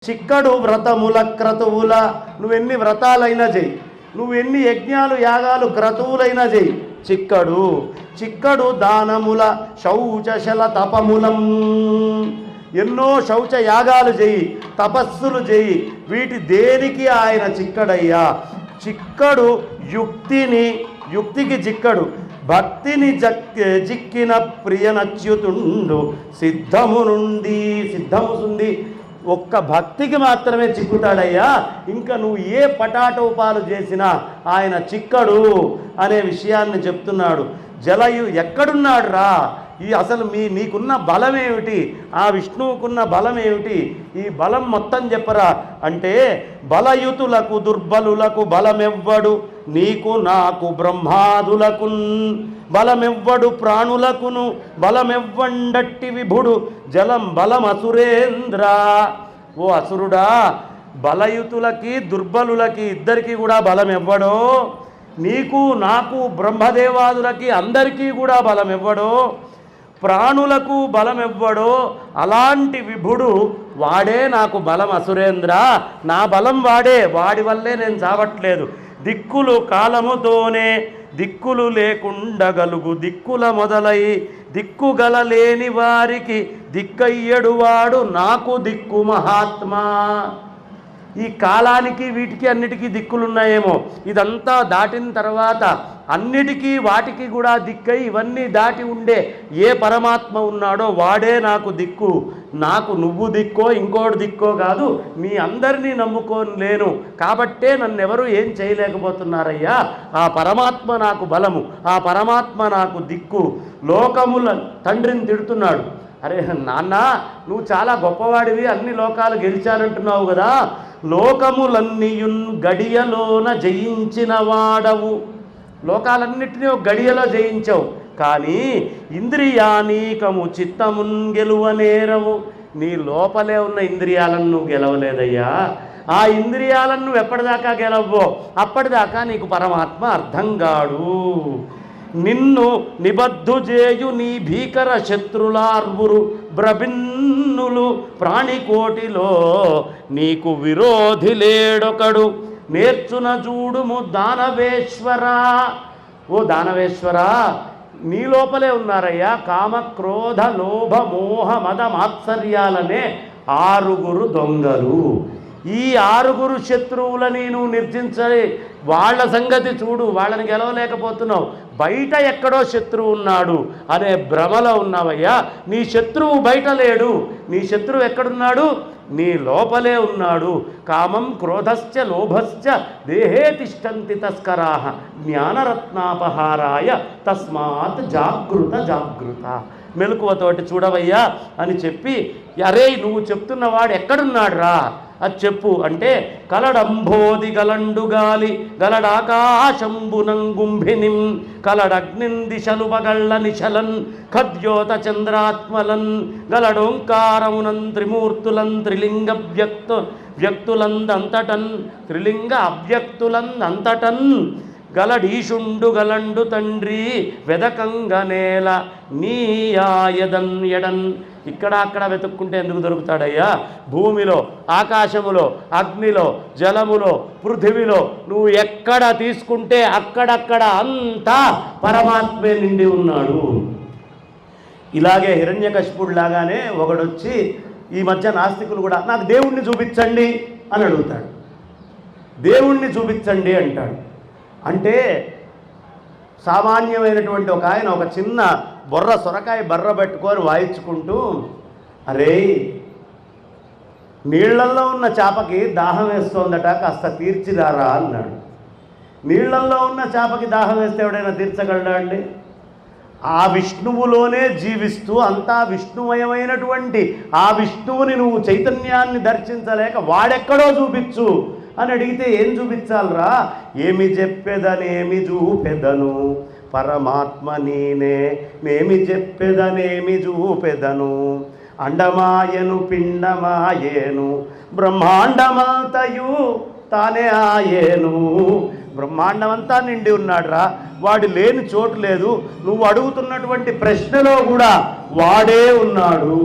చిక్కడు వ్రతముల క్రతువుల, నువ్వెన్ని వ్రతాలైనా చెయ్యి, నువ్వెన్ని యజ్ఞాలు యాగాలు క్రతువులైనా చెయ్యి, చిక్కడు దానముల శౌచశల తపములం, ఎన్నో శౌచ యాగాలు చెయ్యి, తపస్సులు చెయ్యి, వీటి దేనికి ఆయన చిక్కడయ్యా. చిక్కడు యుక్తికి చిక్కడు, భక్తిని చిక్కిన ప్రియనచ్యుతుండు సిద్ధముసుంది. ఒక్క భక్తికి మాత్రమే చిక్కుతాడయ్యా, ఇంకా నువ్వు ఏ పటాటోపాలు చేసినా ఆయన చిక్కడు అనే విషయాన్ని చెప్తున్నాడు. జలయు ఎక్కడున్నాడు రా, అసలు నీకున్న బలం ఏమిటి, ఆ విష్ణువుకున్న బలం ఏమిటి, ఈ బలం మొత్తం చెప్పరా అంటే, బలయుతులకు దుర్బలులకు బలమెవ్వడు, నీకు నాకు బ్రహ్మాదులకు బలమెవ్వడు, ప్రాణులకును బలమెవ్వండట్టి విభుడు జలం బలమసురేంద్ర. ఓ అసురుడా, బలయుతులకి దుర్బలులకి ఇద్దరికీ కూడా బలమెవ్వడో, నీకు నాకు బ్రహ్మదేవాదులకి అందరికీ కూడా బలమెవ్వడో, ప్రాణులకు బలమెవ్వడో, అలాంటి విభుడు వాడే నాకు బలం అసురేంద్ర, నా బలం వాడే, వాడి వల్లే నేను చావట్లేదు. దిక్కులు కాలముతోనే దిక్కులు లేకుండగలుగు దిక్కుల మొదలై దిక్కుగలలేని వారికి దిక్కయ్యడు వాడు నాకు దిక్కు మహాత్మా. ఈ కాలానికి వీటికి అన్నిటికీ దిక్కులున్నాయేమో, ఇదంతా దాటిన తర్వాత అన్నిటికీ వాటికి కూడా దిక్కై ఇవన్నీ దాటి ఉండే ఏ పరమాత్మ ఉన్నాడో వాడే నాకు దిక్కు. నాకు నువ్వు దిక్కో ఇంకోటి దిక్కో కాదు, మీ అందరినీ నమ్ముకొని లేను కాబట్టే నన్నెవరూ ఏం చేయలేకపోతున్నారయ్యా. ఆ పరమాత్మ నాకు బలము, ఆ పరమాత్మ నాకు దిక్కు. లోకముల తండ్రిని తిడుతున్నాడు. అరే నాన్న, నువ్వు చాలా గొప్పవాడివి, అన్ని లోకాలు గెలిచానంటున్నావు కదా, లోకములన్నీయున్ గడియలోన జయించిన వాడవు, లోకాలన్నిటినీ ఒక గడియలో జయించావు, కానీ ఇంద్రియానీకము చిత్తమున్ గెలువనేరవు, నీ లోపలే ఉన్న ఇంద్రియాలను నువ్వు గెలవలేదయ్యా. ఆ ఇంద్రియాలను నువ్వు ఎప్పటిదాకా గెలవో అప్పటిదాకా నీకు పరమాత్మ అర్థం కాడు. నిన్ను నిబద్ధు చేయు నీ భీకర శత్రులార్వురు బ్రభిన్నులు ప్రాణికోటిలో నీకు విరోధి లేడొకడు, నేర్చున చూడుము దానవేశ్వరా. ఓ దానవేశ్వరా, నీ లోపలే ఉన్నారయ్యా కామ క్రోధ లోభ మోహ మద మాత్సర్యాలనే 6 దొంగలు. ఈ 6 శత్రువులని నువ్వు నిర్జించాలి, వాళ్ళ సంగతి చూడు, వాళ్ళని గెలవలేకపోతున్నావు, బయట ఎక్కడో శత్రువు ఉన్నాడు అనే భ్రమలో ఉన్నావయ్యా. నీ శత్రువు బయట లేడు, నీ శత్రువు ఎక్కడున్నాడు, నీ లోపలే ఉన్నాడు. కామం క్రోధశ్చ లోభశ్చ దేహే తిష్టంతి తస్కరాః జ్ఞానరత్నాపహారాయ తస్మాత్ జాగృత. మెలకువతోటి చూడవయ్యా అని చెప్పి, అరే నువ్వు చెప్తున్నవాడు ఎక్కడున్నాడు రా అది చెప్పు అంటే, కలడంబోది గలండు గాలి గలడాకాశంబునంగుంభినిం కలడగ్నిన్ దిశలు బగళ్ళ నిశలన్ ఖద్యోత చంద్రాత్మలన్ గలడోంకారమునం త్రిమూర్తులన్ త్రిలింగ వ్యక్తులందంతటన్ త్రిలింగ అవ్యక్తులందంతటన్ గలడీషుండు గలండు తండ్రి వెదకంగనేల నీయాయదన్ ఎడన్. ఇక్కడ అక్కడ వెతుక్కుంటే ఎందుకు దొరుకుతాడయ్యా? భూమిలో, ఆకాశములో, అగ్నిలో, జలములో, పృథివిలో నువ్వు ఎక్కడ తీసుకుంటే అక్కడక్కడ అంతా పరమాత్మే నిండి ఉన్నాడు. ఇలాగే హిరణ్యకశిపుడు లాగానే ఒకడొచ్చి, ఈ మధ్య నాస్తికులు కూడా నాకు దేవుణ్ణి చూపించండి అని అడుగుతాడు. దేవుణ్ణి చూపించండి అంటాడు. అంటే సామాన్యమైనటువంటి ఒక ఆయన ఒక చిన్న సొరకాయ బర్ర పెట్టుకొని వాయించుకుంటూ, అరే నీళ్లల్లో ఉన్న చేపకి దాహం వేస్తోందట, కాస్త తీర్చిదారా అన్నాడు. నీళ్లల్లో ఉన్న చేపకి దాహం వేస్తే ఎవడైనా తీర్చగలడా అండి? ఆ విష్ణువులోనే జీవిస్తూ అంతా విష్ణుమయమైనటువంటి ఆ విష్ణువుని నువ్వు చైతన్యాన్ని దర్శించలేక వాడెక్కడో చూపించు అని అడిగితే ఏం చూపించాలరా? ఏమి చెప్పేదనేమి చూపెదను పరమాత్మ నీనే, నేమి చెప్పేదనేమి చూపెదను అండమాయను పిండమాయేను బ్రహ్మాండమంతయు తానే ఆయేను. బ్రహ్మాండమంతా నిండి ఉన్నాడురా, వాడు లేని చోటు లేదు. నువ్వు అడుగుతున్నటువంటి ప్రశ్నలో కూడా వాడే ఉన్నాడు.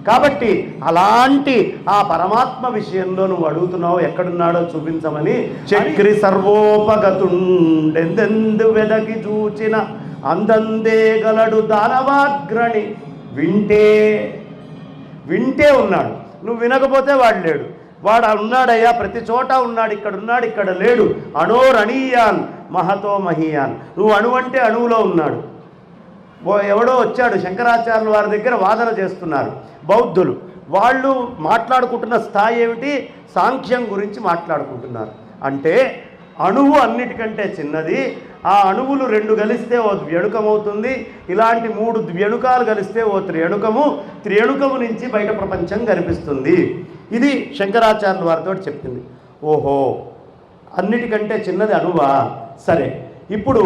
కాబట్టి అలాంటి ఆ పరమాత్మ విషయంలో నువ్వు అడుగుతున్నావు, ఎక్కడున్నాడో చూపించమని. చక్రి సర్వోపగతుండెందెందు వెదకి చూచిన అందందే గలడు దానవాగ్రణి. వింటే ఉన్నాడు, నువ్వు వినకపోతే వాడు లేడు. వాడు ఉన్నాడయ్యా, ప్రతి చోట ఉన్నాడు, ఇక్కడ లేడు. అణోరణీయాన్ మహతో మహీయాన్. నువ్వు అణువు అంటే అణువులో ఉన్నాడు. ఎవడో వచ్చాడు, శంకరాచార్యుల వారి దగ్గర వాదన చేస్తున్నారు బౌద్ధులు. వాళ్ళు మాట్లాడుకుంటున్న స్థాయి ఏమిటి? సాంఖ్యం గురించి మాట్లాడుకుంటున్నారు. అంటే అణువు అన్నిటికంటే చిన్నది, ఆ అణువులు 2 కలిస్తే ఓ ద్వ్యణుకమవుతుంది, ఇలాంటి 3 ద్వ్యణుకాలు కలిస్తే ఓ త్రియణుకము, త్రియణుకము నుంచి బయట ప్రపంచం కనిపిస్తుంది. ఇది శంకరాచార్యుల వారితో చెప్పింది. ఓహో, అన్నిటికంటే చిన్నది అణువా? సరే, ఇప్పుడు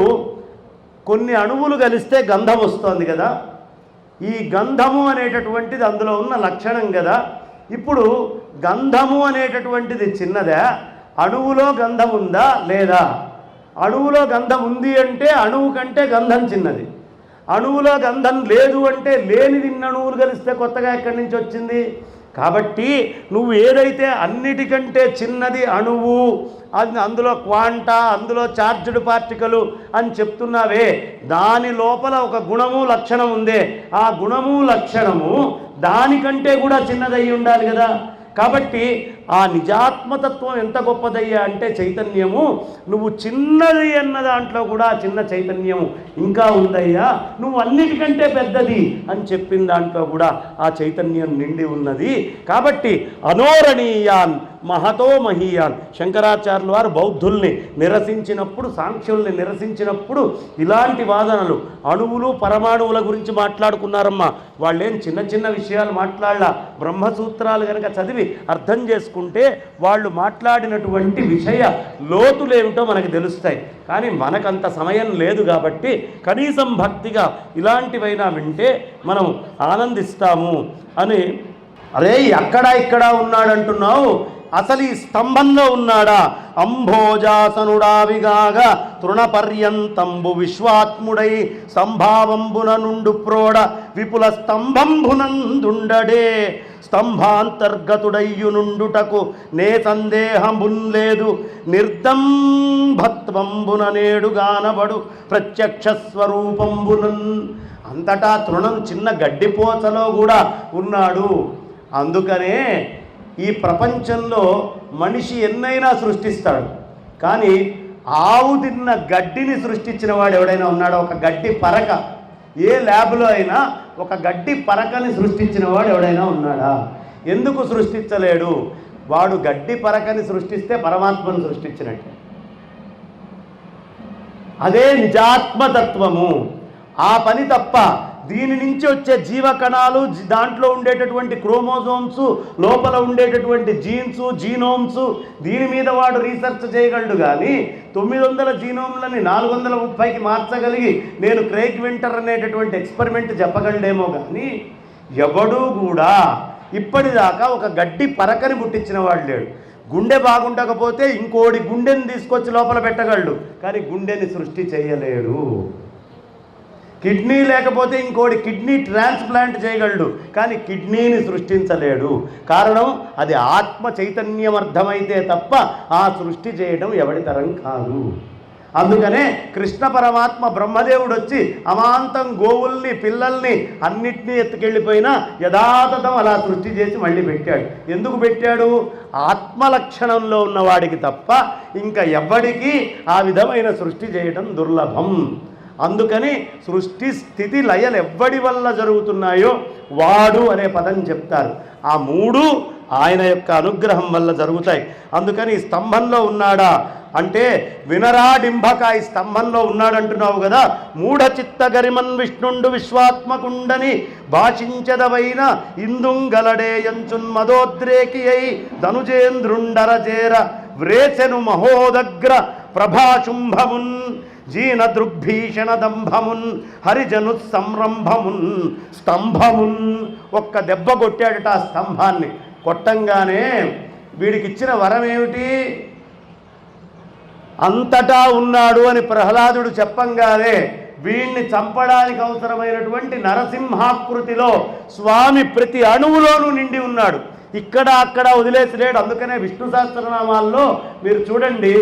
కొన్ని అణువులు కలిస్తే గంధం వస్తుంది కదా, ఈ గంధము అనేటటువంటిది అందులో ఉన్న లక్షణం కదా. ఇప్పుడు గంధము అనేటటువంటిది చిన్నదా? అణువులో గంధం ఉందా లేదా? అణువులో గంధం ఉంది అంటే అణువు కంటే గంధం చిన్నది. అణువులో గంధం లేదు అంటే లేనిది అణువులు కలిస్తే కొత్తగా ఎక్కడి నుంచి వచ్చింది? కాబట్టి నువ్వు ఏదైతే అన్నిటికంటే చిన్నది అణువు, అది అందులో క్వాంటా, అందులో చార్జ్డ్ పార్టికలు అని చెప్తున్నావే, దాని లోపల ఒక గుణము లక్షణం ఉందే, ఆ గుణము లక్షణము దానికంటే కూడా చిన్నదయ్యి ఉండాలి కదా. కాబట్టి ఆ నిజాత్మతత్వం ఎంత గొప్పదయ్యా అంటే చైతన్యము, నువ్వు చిన్నది అన్న దాంట్లో కూడా చిన్న చైతన్యము ఇంకా ఉందయ్యా, నువ్వు అన్నిటికంటే పెద్దది అని చెప్పిన దాంట్లో కూడా ఆ చైతన్యం నిండి ఉన్నది. కాబట్టి అనోరణీయాన్ మహతో మహీయాన్. శంకరాచార్యుల వారు బౌద్ధుల్ని నిరసించినప్పుడు, సాంఖ్యుల్ని నిరసించినప్పుడు ఇలాంటి వాదనలు, అణువులు పరమాణువుల గురించి మాట్లాడుకున్నారమ్మా. వాళ్ళేం చిన్న చిన్న విషయాలు మాట్లాడలా. బ్రహ్మసూత్రాలు కనుక చదివి అర్థం చేసుకుంటే వాళ్ళు మాట్లాడినటువంటి విషయ లోతులేమిటో మనకు తెలుస్తాయి. కానీ మనకంత సమయం లేదు కాబట్టి కనీసం భక్తిగా ఇలాంటివైనా వింటే మనం ఆనందిస్తాము అని. అరే, అక్కడ ఇక్కడ ఉన్నాడంటున్నావు, అసలు ఈ స్తంభంలో ఉన్నాడా? అంభోజాసనుడావిగాగా తృణపర్యంతంబు విశ్వాత్ముడై సంభావంబున నుండు ప్రోడ విపుల స్తంభంబునందుండడే. స్తంభాంతర్గతుడయ్యునుండుటకు నే సందేహమున్ లేదు, నిర్దంభత్వంబున నేడు గానబడు ప్రత్యక్ష స్వరూపంబునన్. అంతటా తృణం చిన్న గడ్డిపోచలో కూడా ఉన్నాడు. అందుకనే ఈ ప్రపంచంలో మనిషి ఎన్నైనా సృష్టిస్తాడు, కానీ ఆవు తిన్న గడ్డిని సృష్టించిన వాడు ఎవడైనా ఉన్నాడో? ఒక గడ్డి పరక, ఏ ల్యాబ్లో అయినా ఒక గడ్డి పరకని సృష్టించిన వాడు ఎవడైనా ఉన్నాడా? ఎందుకు సృష్టించలేడు? వాడు గడ్డి పరకని సృష్టిస్తే పరమాత్మను సృష్టించినట్టే. అదే నిజాత్మతత్వము. ఆ పని తప్ప దీని నుంచి వచ్చే జీవకణాలు, దాంట్లో ఉండేటటువంటి క్రోమోజోమ్స్, లోపల ఉండేటటువంటి జీన్స్, జీనోమ్స్, దీని మీద వాడు రీసెర్చ్ చేయగలడు. కానీ 900 జీనోమ్లని 430కి మార్చగలిగి నేను క్రేగ్ వింటర్ అనేటటువంటి ఎక్స్పెరిమెంట్ చెప్పగలడేమో. కానీ ఎవడూ కూడా ఇప్పటిదాకా ఒక గడ్డి పరకని పుట్టించిన వాడు లేడు. గుండె బాగుండకపోతే ఇంకోటి గుండెని తీసుకొచ్చి లోపల పెట్టగలడు, కానీ గుండెని సృష్టి చేయలేడు. కిడ్నీ లేకపోతే ఇంకోటి కిడ్నీ ట్రాన్స్ప్లాంట్ చేయగలడు, కానీ కిడ్నీని సృష్టించలేడు. కారణం, అది ఆత్మ చైతన్యం అర్థమైతే తప్ప ఆ సృష్టి చేయడం ఎవడి తరం కాదు. అందుకనే కృష్ణ పరమాత్మ బ్రహ్మదేవుడు వచ్చి అమాంతం గోవుల్ని, పిల్లల్ని అన్నిటినీ ఎత్తుకెళ్ళిపోయినా యథాతథం అలా సృష్టి చేసి మళ్ళీ పెట్టాడు. ఎందుకు పెట్టాడు? ఆత్మలక్షణంలో ఉన్నవాడికి తప్ప ఇంకా ఎవ్వడికి ఆ విధమైన సృష్టి చేయడం దుర్లభం. అందుకని సృష్టి స్థితి లయలు ఎవ్వడి వల్ల జరుగుతున్నాయో వాడు అనే పదం చెప్తారు. ఆ 3 ఆయన యొక్క అనుగ్రహం వల్ల జరుగుతాయి. అందుకని ఈ స్తంభంలో ఉన్నాడా అంటే వినరాడింభక, ఈ స్తంభంలో ఉన్నాడంటున్నావు కదా. మూఢ చిత్త గరిమన్ విష్ణుండు విశ్వాత్మకుండని భాషించదవైన ఇందుంగలడే యంచున్ మదోద్రేకి అయి ధనుజేంద్రుండరజేర వ్రేసెను మహోదగ్ర ప్రభాశుంభమున్ జీన దృగ్భీషణ దంభమున్ హరిజను సంరంభమున్ స్తంభమున్. ఒక్క దెబ్బ కొట్టాడట ఆ స్తంభాన్ని. కొట్టంగానే వీడికి ఇచ్చిన వరం ఏమిటి? అంతటా ఉన్నాడు అని ప్రహ్లాదుడు చెప్పంగానే వీణ్ణి చంపడానికి అవసరమైనటువంటి నరసింహాకృతిలో స్వామి ప్రతి అణువులోనూ నిండి ఉన్నాడు. ఇక్కడ అక్కడ వదిలేసి లేడు. అందుకనే విష్ణు సహస్రనామాల్లో మీరు చూడండి,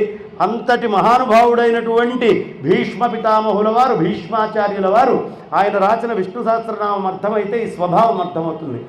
అంతటి మహానుభావుడైనటువంటి భీష్మ పితామహుల వారు, భీష్మాచార్యుల వారు ఆయన రాసిన విష్ణు సహస్రనామం అర్థమైతే ఈ స్వభావం అర్థమవుతుంది.